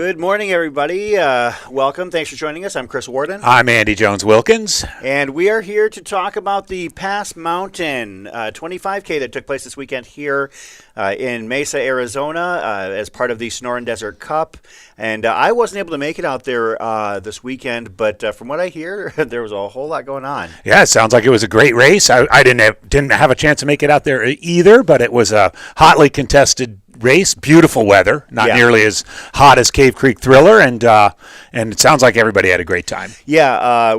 Good morning, everybody. Welcome. Thanks for joining us. I'm Chris Worden. I'm Andy Jones-Wilkins. And we are here to talk about the Pass Mountain 25K that took place this weekend here in Mesa, Arizona, as part of the Sonoran Desert Cup. And I wasn't able to make it out there this weekend, but from what I hear, there was a whole lot going on. Yeah, it sounds like it was a great race. I didn't have a chance to make it out there either, but it was a hotly contested race, beautiful weather, not nearly as hot as Cave Creek Thriller, and it sounds like everybody had a great time. Yeah,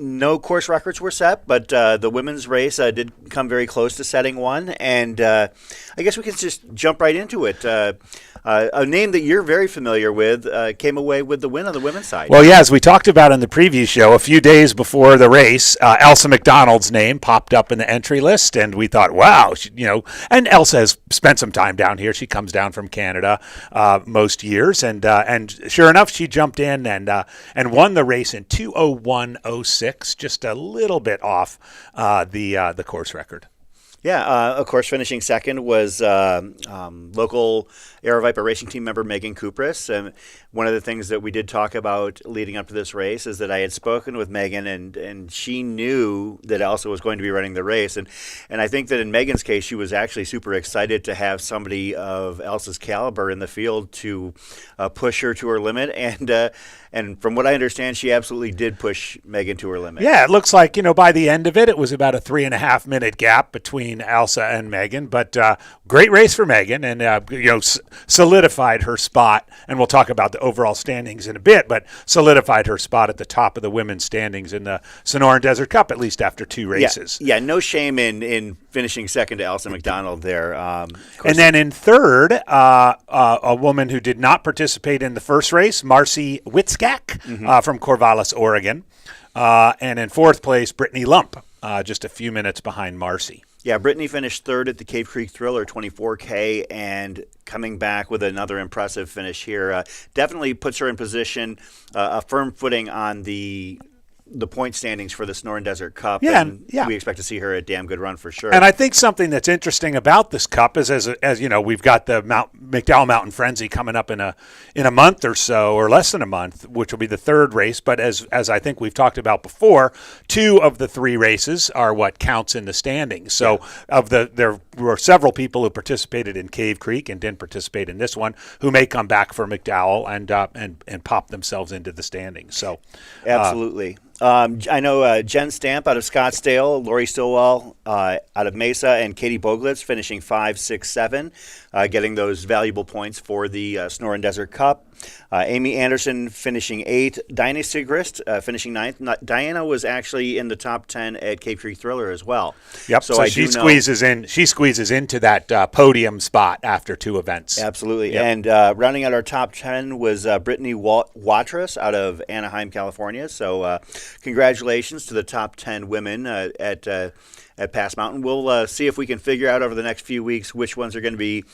no course records were set, but the women's race did come very close to setting one, and I guess we can just jump right into it. A name that you're very familiar with came away with the win on the women's side. Well, yeah, as we talked about in the preview show, a few days before the race, Elsa McDonald's name popped up in the entry list, and we thought, wow, and Elsa has spent some time down here. She comes down from Canada most years, and sure enough, she jumped in and won the race in 2:01:06, just a little bit off the course record. Yeah, of course, finishing second was local Aravaipa racing team member Megan Kupris. And one of the things that we did talk about leading up to this race is that I had spoken with Megan, and she knew that Elsa was going to be running the race. And I think that in Megan's case, she was actually super excited to have somebody of Elsa's caliber in the field to push her to her limit. And from what I understand, she absolutely did push Megan to her limit. Yeah, it looks like, by the end of it, it was about a 3.5-minute gap between Elsa and Megan. But great race for Megan, and solidified her spot. And we'll talk about the overall standings in a bit, but solidified her spot at the top of the women's standings in the Sonoran Desert Cup, at least after two races. Yeah, no shame in finishing second to Elsa McDonald there. And then in third, a woman who did not participate in the first race, Marcy Witzkak from Corvallis, Oregon. And in fourth place, Brittany Lump, just a few minutes behind Marcy. Yeah, Brittany finished third at the Cave Creek Thriller 24K, and coming back with another impressive finish here definitely puts her in position, a firm footing on the point standings for the Sonoran Desert Cup. We expect to see her a damn good run for sure. And I think something that's interesting about this cup is, as you know, we've got the McDowell Mountain Frenzy coming up in a month or so, or less than a month, which will be the third race. But as I think we've talked about before, two of the three races are what counts in the standings. So there were several people who participated in Cave Creek and didn't participate in this one, who may come back for McDowell and pop themselves into the standings. So absolutely. I know Jen Stamp out of Scottsdale, Lori Stillwell out of Mesa, and Katie Boglitz finishing 5, 6, 7, getting those valuable points for the Sonoran Desert Cup. Amy Anderson finishing 8, Diana Sigrist finishing 9th. Diana was actually in the top 10 at Cave Creek Thriller as well. Yep. So she squeezes into that podium spot after two events. Absolutely. Yep. And rounding out our top 10 was Brittany Watras out of Anaheim, California. So congratulations to the top 10 women at Pass Mountain. We'll see if we can figure out over the next few weeks which ones are going to be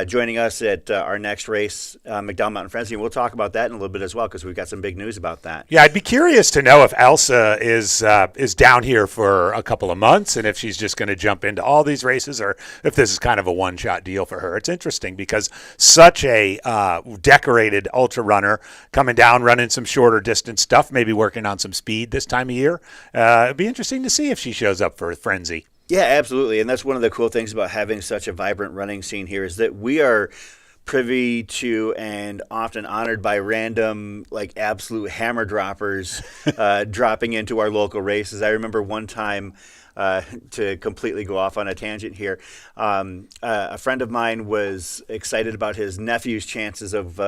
joining us at our next race, McDowell Mountain Frenzy. And we'll talk about that in a little bit as well, because we've got some big news about that. Yeah, I'd be curious to know if Elsa is down here for a couple of months, and if she's just going to jump into all these races, or if this is kind of a one-shot deal for her. It's interesting because such a decorated ultra runner coming down, running some shorter distance stuff, maybe working on some speed this time of year. It'd be interesting to see if she shows up for Frenzy. Yeah, absolutely. And that's one of the cool things about having such a vibrant running scene here, is that we are privy to and often honored by random, absolute hammer droppers dropping into our local races. I remember one time, to completely go off on a tangent here, a friend of mine was excited about his nephew's chances of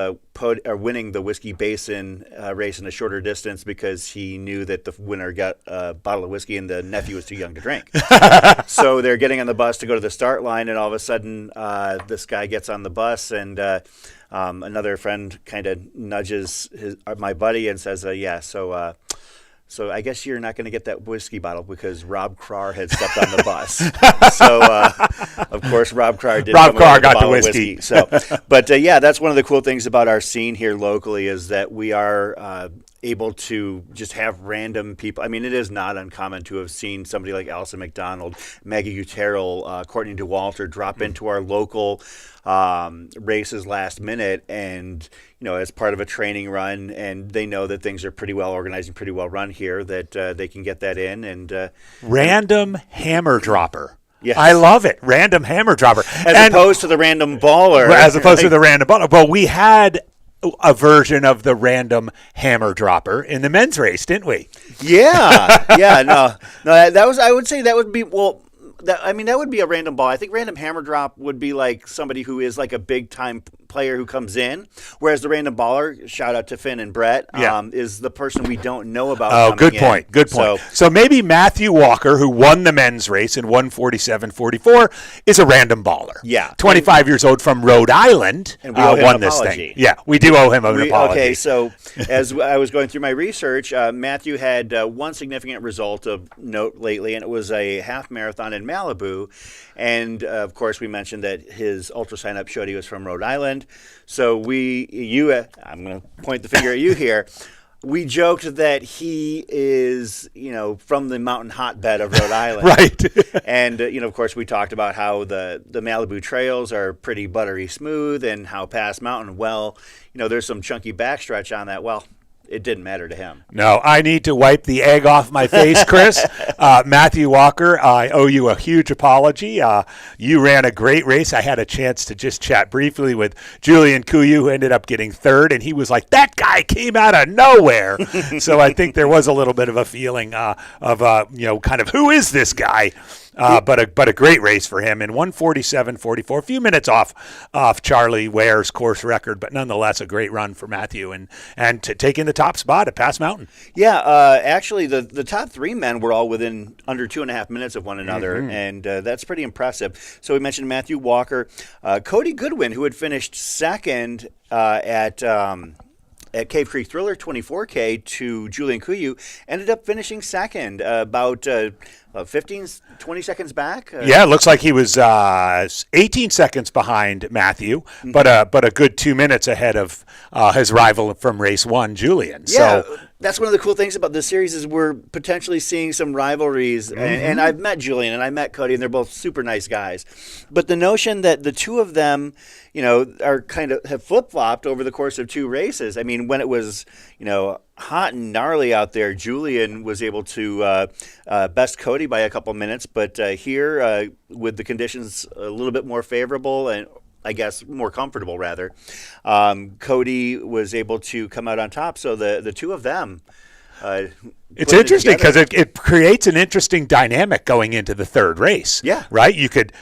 winning the Whiskey Basin race in a shorter distance, because he knew that the winner got a bottle of whiskey and the nephew was too young to drink. So they're getting on the bus to go to the start line, and all of a sudden this guy gets on the bus, and another friend kind of nudges my buddy and says, so I guess you're not going to get that whiskey bottle because Rob Krar had stepped on the bus. So, of course, Rob Krar did. Rob Krar got the whiskey. So, but that's one of the cool things about our scene here locally, is that we are able to just have random people. I mean, it is not uncommon to have seen somebody like Allison McDonald, Maggie Gutierrell, Courtney DeWalter drop into our local races last minute, and as part of a training run, and they know that things are pretty well organized and pretty well run here, that they can get that in. And random hammer dropper. Yes. I love it. Random hammer dropper. As opposed to the random baller. As opposed to the random baller. Well, we had a version of the random hammer dropper in the men's race, didn't we? Yeah. No, that was, I would say that would be, that would be a random ball. I think random hammer drop would be like somebody who is like a big time player who comes in, whereas the random baller, shout out to Finn and Brett, is the person we don't know about. Oh, good point. Good point. So maybe Matthew Walker, who won the men's race in 1:47.44, is a random baller. Yeah, 25 years old from Rhode Island, and we owe him won an this apology. thing. Yeah, we do owe him an apology. Okay, so as I was going through my research, Matthew had one significant result of note lately, and it was a half marathon in Malibu. And of course, we mentioned that his ultra sign up showed he was from Rhode Island. So I'm going to point the finger at you here. We joked that he is, from the mountain hotbed of Rhode Island. Right. And, of course, we talked about how the Malibu trails are pretty buttery smooth, and how Pass Mountain, there's some chunky backstretch on that. Well, it didn't matter to him. No, I need to wipe the egg off my face, Chris. Matthew Walker, I owe you a huge apology. You ran a great race. I had a chance to just chat briefly with Julian Kuyu, who ended up getting third, and he was like, that guy came out of nowhere. So I think there was a little bit of a feeling of kind of, who is this guy? But a great race for him in 1:47.44, a few minutes off Charlie Ware's course record, but nonetheless a great run for Matthew and to taking the top spot at Pass Mountain. Yeah, actually the top three men were all within under 2.5 minutes of one another, and that's pretty impressive. So we mentioned Matthew Walker, Cody Goodwin, who had finished second at Cave Creek Thriller 24K to Julian Kuyu, ended up finishing second, about 15, 20 seconds back. Yeah, it looks like he was 18 seconds behind Matthew, but a good 2 minutes ahead of his rival from race one, Julian. Yeah, so that's one of the cool things about this series is we're potentially seeing some rivalries. And I've met Julian and I met Cody, and they're both super nice guys. But the notion that the two of them, are kind of have flip-flopped over the course of two races. I mean, when it was, hot and gnarly out there, Julian was able to best Cody by a couple minutes. But here, with the conditions a little bit more favorable and I guess more comfortable rather, Cody was able to come out on top. So the two of them. It's interesting because it creates an interesting dynamic going into the third race. Yeah. Right? You could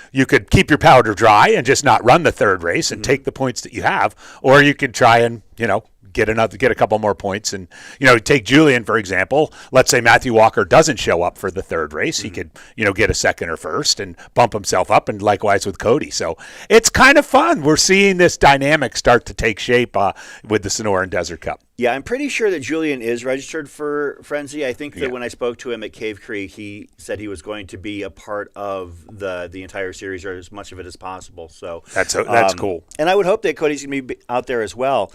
keep your powder dry and just not run the third race and take the points that you have, or you could try and, get a couple more points. And, take Julian, for example. Let's say Matthew Walker doesn't show up for the third race. He could, get a second or first and bump himself up, and likewise with Cody. So it's kind of fun. We're seeing this dynamic start to take shape with the Sonoran Desert Cup. Yeah, I'm pretty sure that Julian is registered for Frenzy. I think that when I spoke to him at Cave Creek, he said he was going to be a part of the entire series, or as much of it as possible. So that's cool. And I would hope that Cody's going to be out there as well.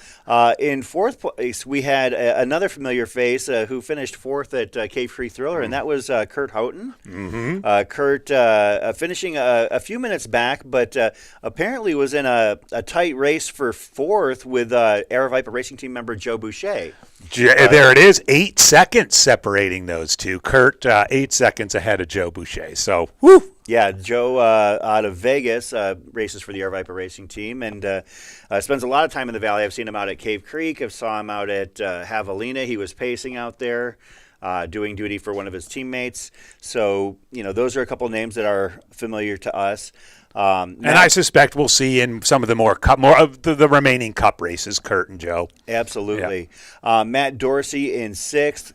In fourth place, we had another familiar face who finished fourth at Cave Creek Thriller, and that was Kurt Houghton. Kurt finishing a few minutes back, but apparently was in a tight race for fourth with Aravaipa Racing Team member Joe Boucher. There it is, 8 seconds separating those two. Kurt 8 seconds ahead of Joe Boucher. So, woo! Yeah, Joe out of Vegas races for the Aravaipa Racing Team and spends a lot of time in the valley. I've seen him out at Cave Creek. I saw him out at Javelina. He was pacing out there, doing duty for one of his teammates. So, those are a couple names that are familiar to us. And I suspect we'll see in some of the more of the remaining Cup races, Kurt and Joe. Absolutely. Yeah. Matt Dorsey in sixth.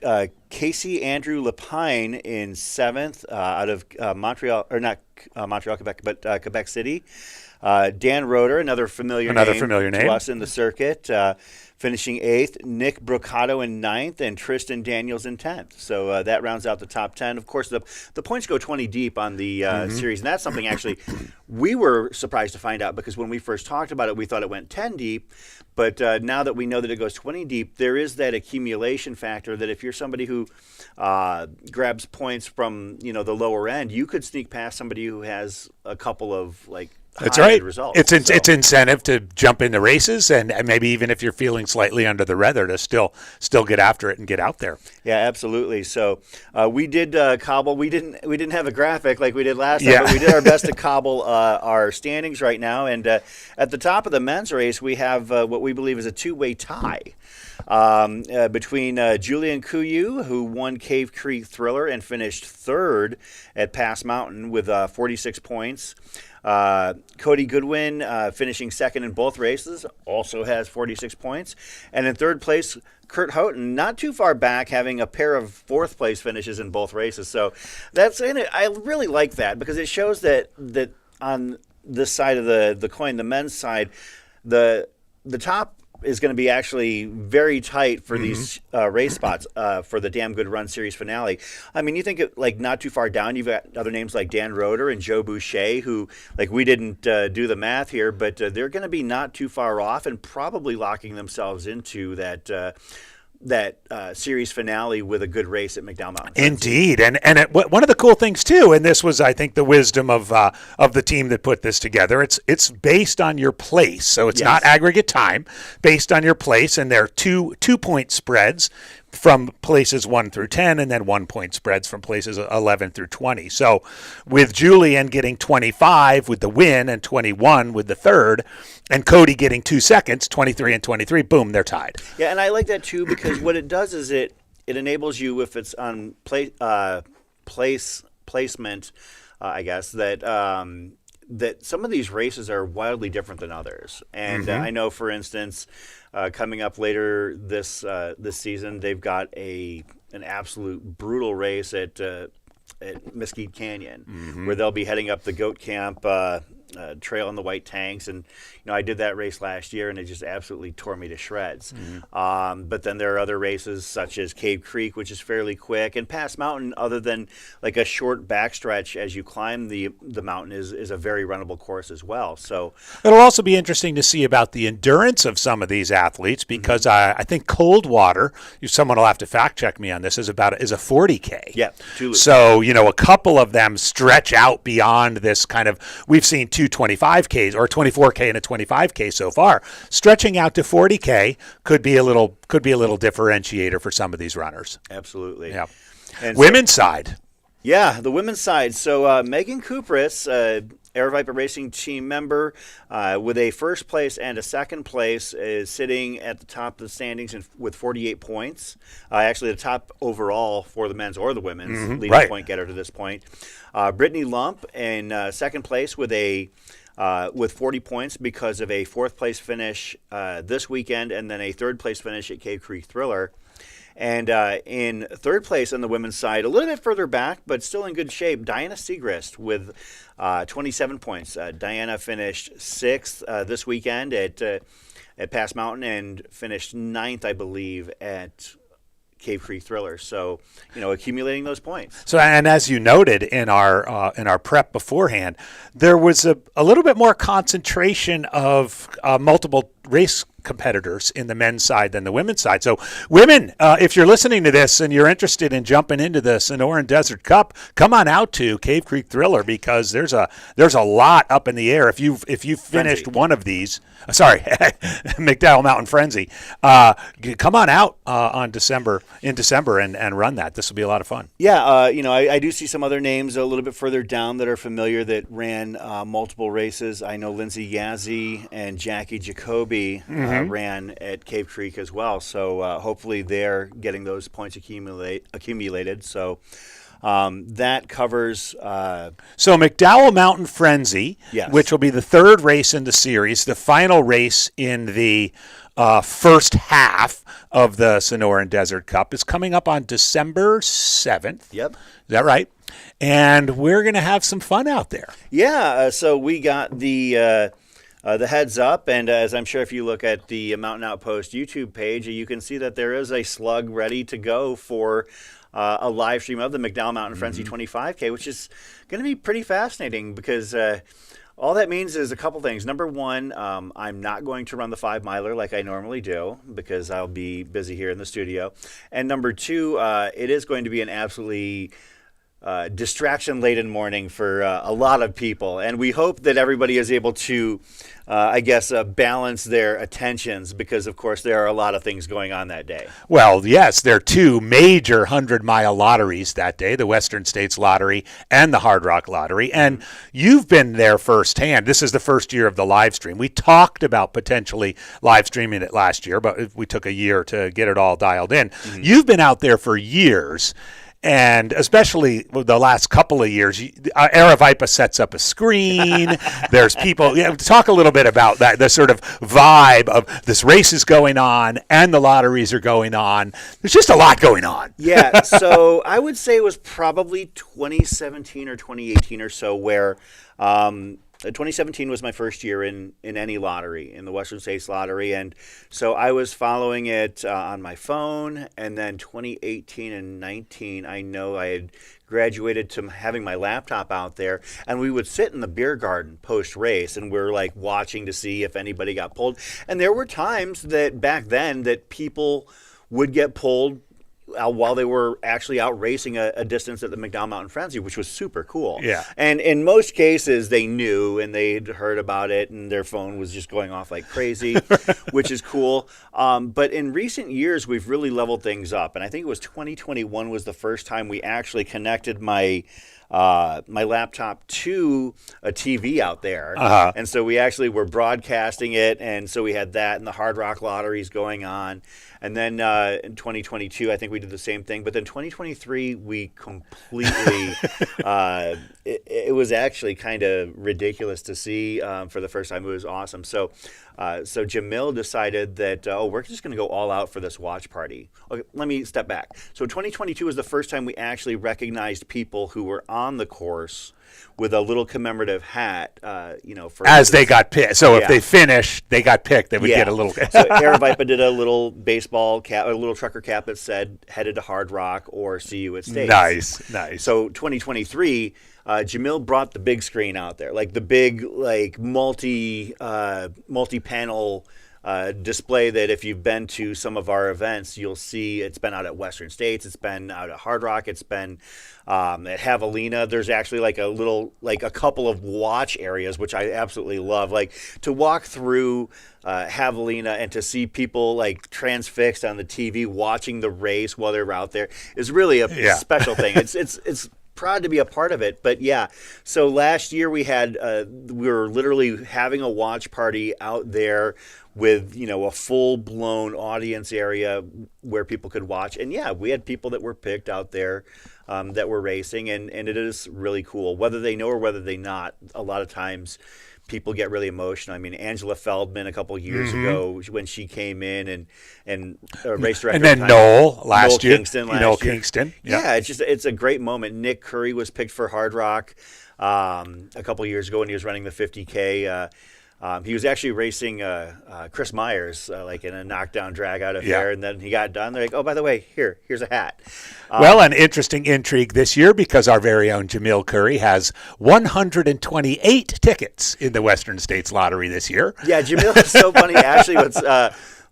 Casey Andrew Lapine in seventh out of Montreal, or not Montreal, Quebec, but Quebec City. Dan Roeder, another familiar name to us in the circuit, finishing 8th. Nick Brocato in 9th, and Tristan Daniels in 10th. So that rounds out the top 10. Of course, the points go 20 deep on the series, and that's something actually we were surprised to find out, because when we first talked about it, we thought it went 10 deep. But now that we know that it goes 20 deep, there is that accumulation factor that if you're somebody who grabs points from the lower end, you could sneak past somebody who has a couple of that's right. Results. It's incentive to jump into races, and maybe even if you're feeling slightly under the weather, to still get after it and get out there. Yeah, absolutely. So we did cobble. We didn't have a graphic like we did last time, but we did our best to cobble our standings right now. And at the top of the men's race, we have what we believe is a two-way tie between Julian Kuyu, who won Cave Creek Thriller and finished 3rd at Pass Mountain with 46 points. Cody Goodwin, finishing 2nd in both races, also has 46 points. And in 3rd place, Kurt Houghton, not too far back, having a pair of 4th place finishes in both races. So that's in it. I really like that, because it shows that on this side of the coin, the men's side, the top is going to be actually very tight for these race spots for the Damn Good Run Series finale. I mean, you think not too far down, you've got other names like Dan Roeder and Joe Boucher, who we didn't do the math here, but they're going to be not too far off and probably locking themselves into that series finale with a good race at McDowell Mountain Frenzy. Indeed, and one of the cool things too, and this was, I think, the wisdom of the team that put this together. It's based on your place, so it's not aggregate time. Based on your place, and there are 2-point spreads from places 1 through 10, and then 1-point spreads from places 11 through 20. So with Julian getting 25 with the win and 21 with the third, and Cody getting 2 seconds, 23 and 23, boom, they're tied. Yeah, and I like that too, because what it does is it enables you, if it's on placement, I guess, that some of these races are wildly different than others. And I know, for instance, coming up later this season, they've got an absolute brutal race at Mesquite Canyon, where they'll be heading up the Goat Camp trail in the white tanks. And I did that race last year, and it just absolutely tore me to shreds. But then there are other races such as Cave Creek, which is fairly quick, and Pass Mountain, other than a short backstretch as you climb the mountain, is a very runnable course as well. So it'll also be interesting to see about the endurance of some of these athletes, because I think Coldwater, someone will have to fact check me on this, is a 40K. Yeah, too. So a couple of them stretch out beyond this kind of. We've seen 2 25Ks or 24K and a 25K so far. Stretching out to 40K could be a little differentiator for some of these runners. Absolutely. Yeah. And women's side. Yeah, the women's side. So Megan Kupris, Aravaipa Racing team member, with a 1st place and a 2nd place, is sitting at the top of the standings with 48 points. Actually, the top overall for the men's or the women's leading point getter to this point. Brittany Lump in 2nd place with 40 points because of a 4th place finish this weekend, and then a 3rd place finish at Cave Creek Thriller. And in 3rd place on the women's side, a little bit further back, but still in good shape, Diana Segrist with 27 points. Diana finished 6th this weekend at Pass Mountain, and finished 9th, I believe, at Cave Creek Thriller. So, accumulating those points. So, and as you noted in our prep beforehand, there was a little bit more concentration of multiple race competitors in the men's side than the women's side. So women, if you're listening to this and you're interested in jumping into the Sonoran Desert Cup, come on out to Cave Creek Thriller, because there's a lot up in the air. If you finished one of these, McDowell Mountain Frenzy, come on out in December and run that. This will be a lot of fun. Yeah, I do see some other names a little bit further down that are familiar that ran multiple races. I know Lindsay Yazzie and Jackie Jacoby ran at Cave Creek as well. So hopefully they're getting those points accumulated. So that covers. So McDowell Mountain Frenzy, which will be the 3rd race in the series, the final race in the first half of the Sonoran Desert Cup, is coming up on December 7th. Yep. Is that right? And we're going to have some fun out there. Yeah, so we got the heads up, and as I'm sure if you look at the Mountain Outpost YouTube page, you can see that there is a slug ready to go for a live stream of the McDowell Mountain Frenzy 25K, which is going to be pretty fascinating because all that means is a couple things. Number one, I'm not going to run the 5-miler like I normally do because I'll be busy here in the studio. And number two, it is going to be an absolutely distraction-laden morning for a lot of people. And we hope that everybody is able to, balance their attentions because, of course, there are a lot of things going on that day. Well, yes, there are two major 100-mile lotteries that day, the Western States Lottery and the Hard Rock Lottery. And you've been there firsthand. This is the first year of the live stream. We talked about potentially live streaming it last year, but we took a year to get it all dialed in. Mm-hmm. You've been out there for years. And especially the last couple of years, Aravaipa sets up a screen. There's people. Talk a little bit about that, the sort of vibe of this race is going on and the lotteries are going on. There's just a lot going on. Yeah, so I would say it was probably 2017 or 2018 or so where 2017 was my first year in any lottery, in the Western States Lottery, and so I was following it on my phone, and then 2018 and 19, I know I had graduated to having my laptop out there, and we would sit in the beer garden post-race, and we're like watching to see if anybody got pulled, and there were times that back then that people would get pulled while they were actually out racing a distance at the McDowell Mountain Frenzy, which was super cool. Yeah. And in most cases, they knew and they'd heard about it, and their phone was just going off like crazy, which is cool. But in recent years, we've really leveled things up. And I think it was 2021 was the first time we actually connected my laptop to a TV out there. Uh-huh. And so we actually were broadcasting it, and so we had that and the Hard Rock Lotteries going on. And then in 2022, I think we did the same thing. But then 2023, we completely it was actually kind of ridiculous to see for the first time. It was awesome. So Jamil decided that, we're just going to go all out for this watch party. Okay, let me step back. So 2022 was the first time we actually recognized people who were on the course with a little commemorative hat, for as they got picked. So if they finished, they got picked, they would get a little. So Aravaipa did a little baseball cap, a little trucker cap that said "Headed to Hard Rock" or "See you at States." Nice. So 2023, Jamil brought the big screen out there, like the big, like multi-panel display that if you've been to some of our events, you'll see it's been out at Western States, it's been out at Hard Rock, it's been at Javelina. There's actually like a couple of watch areas, which I absolutely love. Like to walk through Javelina and to see people like transfixed on the TV watching the race while they're out there is really a special thing. It's proud to be a part of it. But yeah, so last year we were literally having a watch party out there with a full-blown audience area where people could watch. And yeah, we had people that were picked out there that were racing, and it is really cool. Whether they know or whether they not, a lot of times people get really emotional. I mean, Angela Feldman a couple of years ago when she came in and race director. And then Noel last year. Noel Kingston. Yeah, it's a great moment. Nick Curry was picked for Hard Rock a couple of years ago when he was running the 50K. He was actually racing Chris Myers like in a knockdown drag out affair, and then he got done. They're like, oh, by the way, here's a hat. Well, an interesting intrigue this year because our very own Jamil Curry has 128 tickets in the Western States Lottery this year. Yeah, Jamil is so funny. Actually,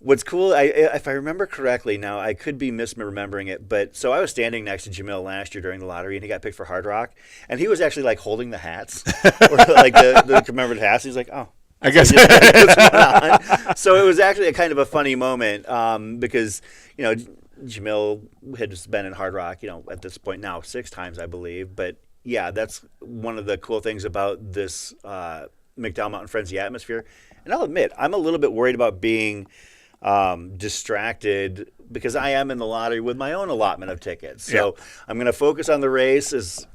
what's cool, if I remember correctly, now I could be misremembering it, but so I was standing next to Jamil last year during the lottery, and he got picked for Hard Rock, and he was actually like holding the hats, or like the commemorative hats. He's like, oh. I guess. So it was actually a kind of a funny moment because, Jamil had just been in Hard Rock, at this point now 6 times, I believe. But yeah, that's one of the cool things about this McDowell Mountain Frenzy atmosphere. And I'll admit, I'm a little bit worried about being distracted because I am in the lottery with my own allotment of tickets. So I'm going to focus on the race as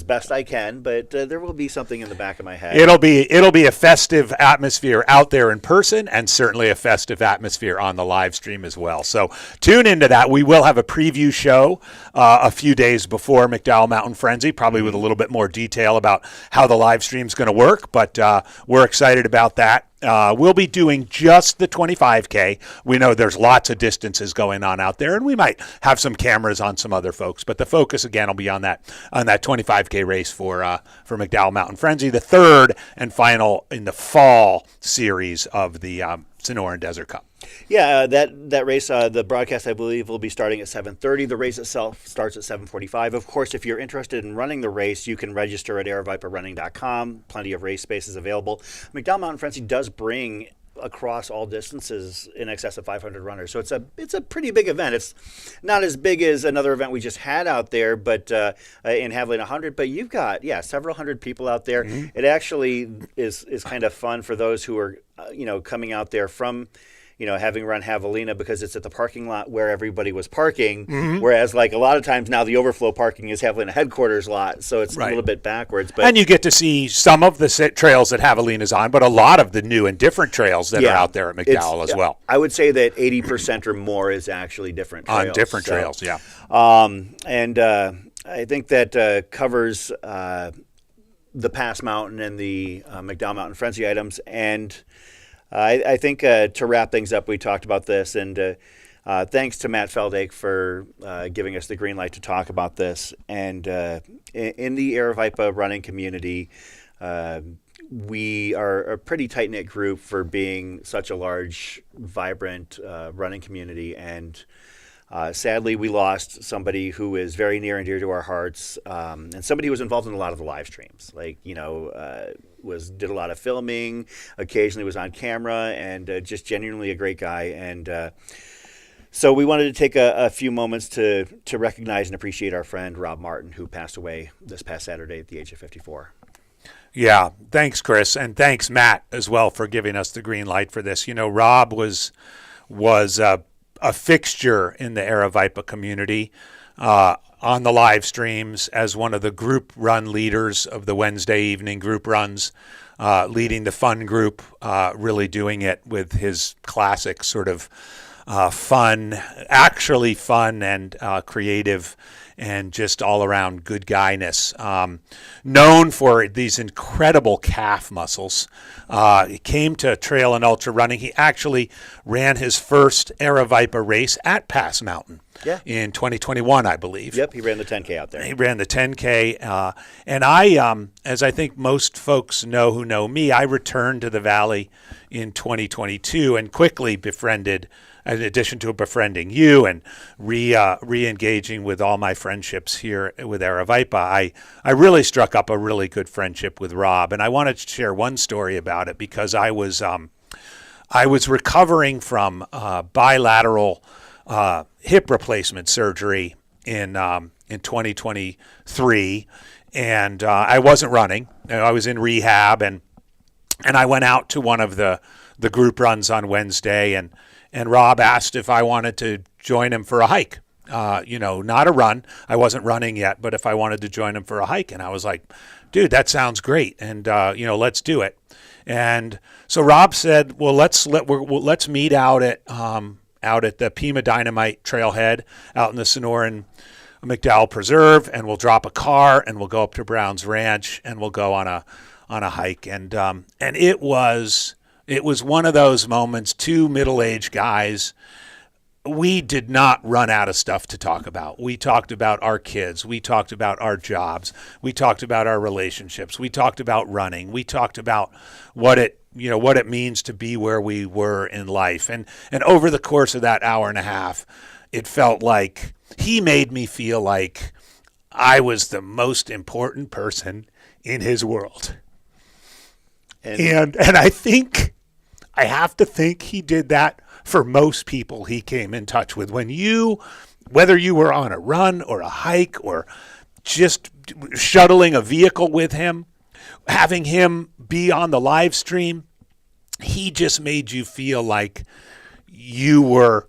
best I can, but there will be something in the back of my head. It'll be a festive atmosphere out there in person, and certainly a festive atmosphere on the live stream as well. So tune into that. We will have a preview show a few days before McDowell Mountain Frenzy, probably with a little bit more detail about how the live stream is going to work, but we're excited about that. We'll be doing just the 25K. We know there's lots of distances going on out there, and we might have some cameras on some other folks. But the focus again will be on that 25K race for McDowell Mountain Frenzy, the third and final in the fall series of the Sonoran Desert Cup. Yeah, that race, the broadcast, I believe, will be starting at 7:30. The race itself starts at 7:45. Of course, if you're interested in running the race, you can register at aravaiparunning.com. Plenty of race spaces available. McDowell Mountain Frenzy does bring across all distances in excess of 500 runners. So it's a pretty big event. It's not as big as another event we just had out there, but in Haviland 100. But you've got several hundred people out there. Mm-hmm. It actually is kind of fun for those who are coming out there from having run Javelina, because it's at the parking lot where everybody was parking, whereas like a lot of times now the overflow parking is Javelina headquarters lot, so it's a little bit backwards. But and you get to see some of the trails that Javelina's on, but a lot of the new and different trails that are out there at McDowell as well. I would say that 80% or more is actually different trails. On different trails, yeah. And I think that covers the Pass Mountain and the McDowell Mountain Frenzy items. And I think to wrap things up, we talked about this, and thanks to Matt Feldake for giving us the green light to talk about this. And in the Aravaipa running community, we are a pretty tight-knit group for being such a large, vibrant running community. And sadly, we lost somebody who is very near and dear to our hearts, and somebody who was involved in a lot of the live streams. Did a lot of filming, occasionally was on camera, and just genuinely a great guy. And so we wanted to take a few moments to recognize and appreciate our friend Rob Martin, who passed away this past Saturday at the age of 54. Yeah, thanks, Chris, and thanks, Matt, as well, for giving us the green light for this. Rob was a fixture in the Aravaipa community on the live streams as one of the group run leaders of the Wednesday evening group runs, leading the fun group, really doing it with his classic sort of fun and creative and just all around good guyness. Known for these incredible calf muscles. He came to trail and ultra running. He actually ran his first Aravaipa race at Pass Mountain in 2021, I believe. Yep, he ran the 10K out there. He ran the 10K. And I, as I think most folks know who know me, I returned to the Valley in 2022 and quickly befriended, in addition to befriending you and re-engaging with all my friendships here with Aravaipa, I really struck up a really good friendship with Rob. And I wanted to share one story about it because I was recovering from bilateral hip replacement surgery in 2023, and I wasn't running. I was in rehab, and I went out to one of the group runs on Wednesday, and Rob asked if I wanted to join him for a hike. Not a run. I wasn't running yet, but if I wanted to join him for a hike. And I was like, dude, that sounds great. And, let's do it. And so Rob said, well, let's meet out at the Pima Dynamite Trailhead out in the Sonoran McDowell Preserve, and we'll drop a car and we'll go up to Brown's Ranch and we'll go on a hike. And it was one of those moments, two middle-aged guys. We did not run out of stuff to talk about. We talked about our kids. We talked about our jobs. We talked about our relationships. We talked about running. We talked about what it means to be where we were in life. And over the course of that hour and a half, it felt like he made me feel like I was the most important person in his world. And I have to think he did that for most people he came in touch with. Whether you were on a run or a hike or just shuttling a vehicle with him, having him be on the live stream, he just made you feel like you were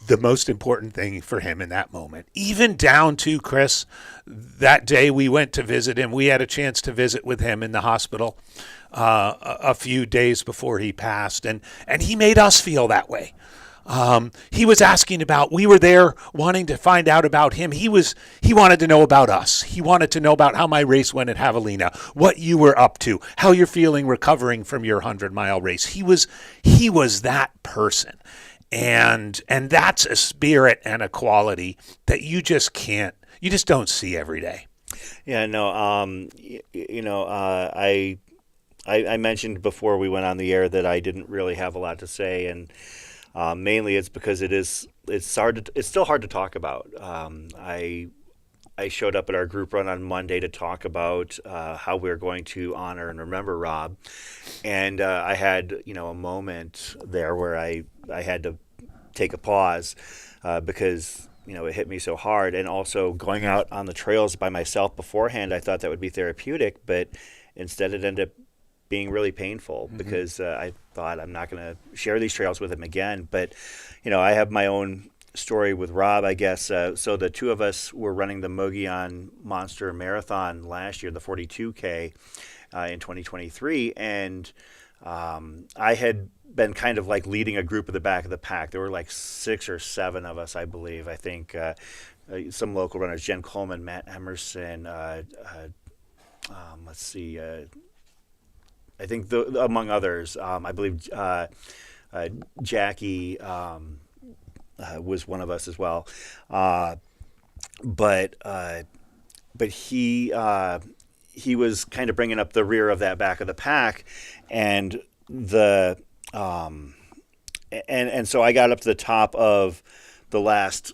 the most important thing for him in that moment. Even down to, Chris, that day we went to visit him. We had a chance to visit with him in the hospital a few days before he passed, and he made us feel that way. He was asking about, we were there wanting to find out about him. He wanted to know about us. He wanted to know about how my race went at Javelina, what you were up to, how you're feeling recovering from your 100-mile race. He was that person. And that's a spirit and a quality that you just don't see every day. Yeah, no, I mentioned before we went on the air that I didn't really have a lot to say, and mainly it's because it's still hard to talk about. I showed up at our group run on Monday to talk about how we're going to honor and remember Rob, and I had a moment there where I had to take a pause because it hit me so hard, and also going out on the trails by myself beforehand, I thought that would be therapeutic, but instead it ended up being really painful because I thought I'm not going to share these trails with him again. But I have my own story with Rob, I guess. So the two of us were running the Mogollon Monster Marathon last year, the 42K in 2023, and I had been kind of like leading a group at the back of the pack. There were like 6 or 7 of us, I believe. I think some local runners, Jen Coleman, Matt Emerson, let's see, I think among others, I believe Jackie was one of us as well. But he was kind of bringing up the rear of that back of the pack, and and so I got up to the top of the last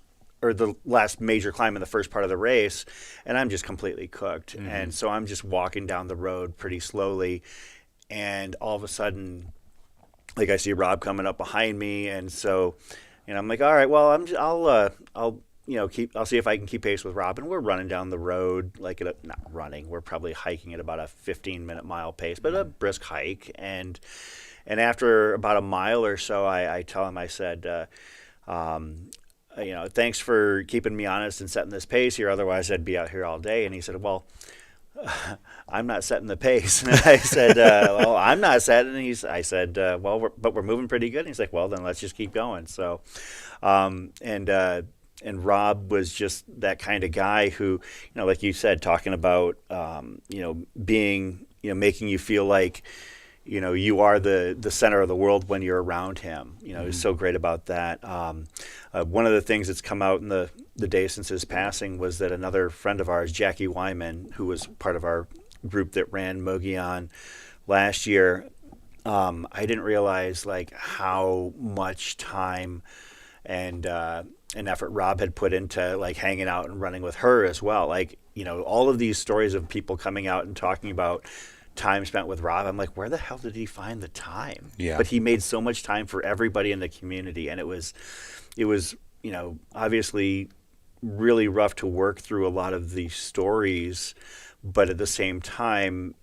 major climb in the first part of the race, and I'm just completely cooked. Mm-hmm. And so I'm just walking down the road pretty slowly, and all of a sudden, like, I see Rob coming up behind me, and so, I'm like, all right, well, I'll see if I can keep pace with Rob. And we're running down the road, like not running, we're probably hiking at about a 15-minute mile pace, but a brisk hike. And after about a mile or so, I tell him, I said, thanks for keeping me honest and setting this pace here. Otherwise, I'd be out here all day. And he said, well, I'm not setting the pace. And I said, well, I'm not setting. And I said, well, we're moving pretty good. And he's like, well, then let's just keep going. So, and Rob was just that kind of guy who, like you said, talking about, being, making you feel like, you are the center of the world when you're around him. He's so great about that. One of the things that's come out in the day since his passing was that another friend of ours, Jackie Wyman, who was part of our group that ran Mogollon last year, I didn't realize like how much time and effort Rob had put into like hanging out and running with her as well. Like, all of these stories of people coming out and talking about time spent with Rob, I'm like, where the hell did he find the time? Yeah. But he made so much time for everybody in the community, and it was obviously really rough to work through a lot of these stories, but at the same time,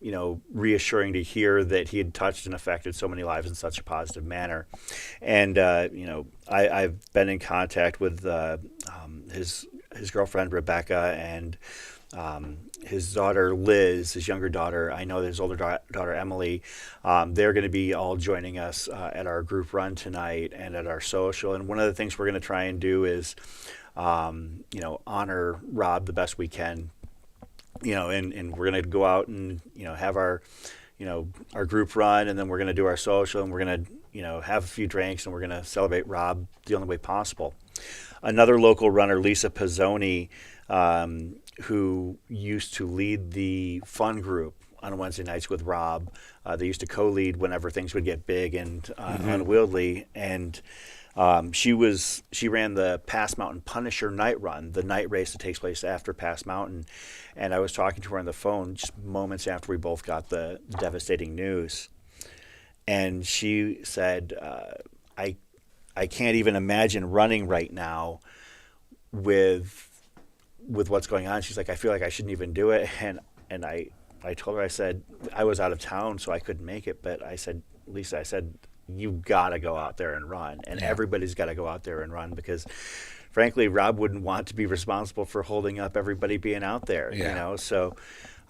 reassuring to hear that he had touched and affected so many lives in such a positive manner. And I've been in contact with his girlfriend Rebecca and his daughter Liz, his younger daughter. I know his older daughter Emily. They're going to be all joining us at our group run tonight and at our social. And one of the things we're going to try and do is, honor Rob the best we can. And we're going to go out and have our group run, and then we're going to do our social, and we're going to have a few drinks, and we're going to celebrate Rob the only way possible. Another local runner, Lisa Pizzoni, who used to lead the fun group on Wednesday nights with Rob. They used to co-lead whenever things would get big and unwieldy. And she ran the Pass Mountain Punisher night run, the night race that takes place after Pass Mountain. And I was talking to her on the phone just moments after we both got the devastating news. And she said, I can't even imagine running right now with what's going on. She's like, I feel like I shouldn't even do it. And I told her, I said, I was out of town, so I couldn't make it. But I said, Lisa, you've got to go out there and run, and everybody's got to go out there and run because, frankly, Rob wouldn't want to be responsible for holding up everybody being out there. So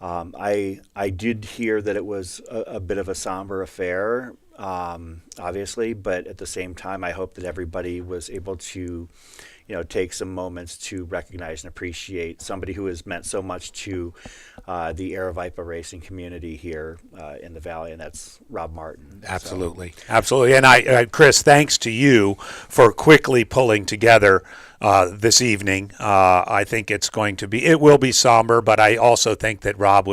I did hear that it was a bit of a somber affair, obviously, but at the same time, I hope that everybody was able to, take some moments to recognize and appreciate somebody who has meant so much to the Aravaipa racing community here in the Valley, and that's Rob Martin. Absolutely. Absolutely. And Chris, thanks to you for quickly pulling together this evening. I think it will be somber, but I also think that Rob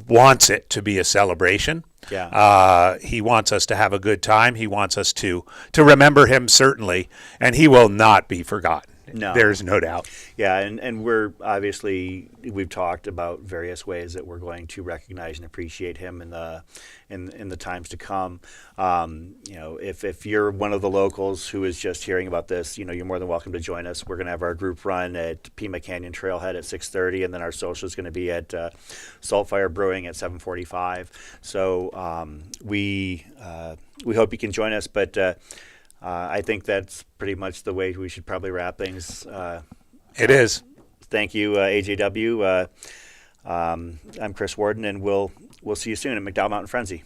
wants it to be a celebration. Yeah. He wants us to have a good time. He wants us to remember him, certainly, and he will not be forgotten. No. There's no doubt. Yeah, and we've talked about various ways that we're going to recognize and appreciate him in the times to come. If you're one of the locals who is just hearing about this, you're more than welcome to join us. We're going to have our group run at Pima Canyon Trailhead at 6:30, and then our social is going to be at Saltfire Brewing at 7:45. So we hope you can join us, but. I think that's pretty much the way we should probably wrap things. It is. Thank you, AJW. I'm Chris Worden, and we'll see you soon at McDowell Mountain Frenzy.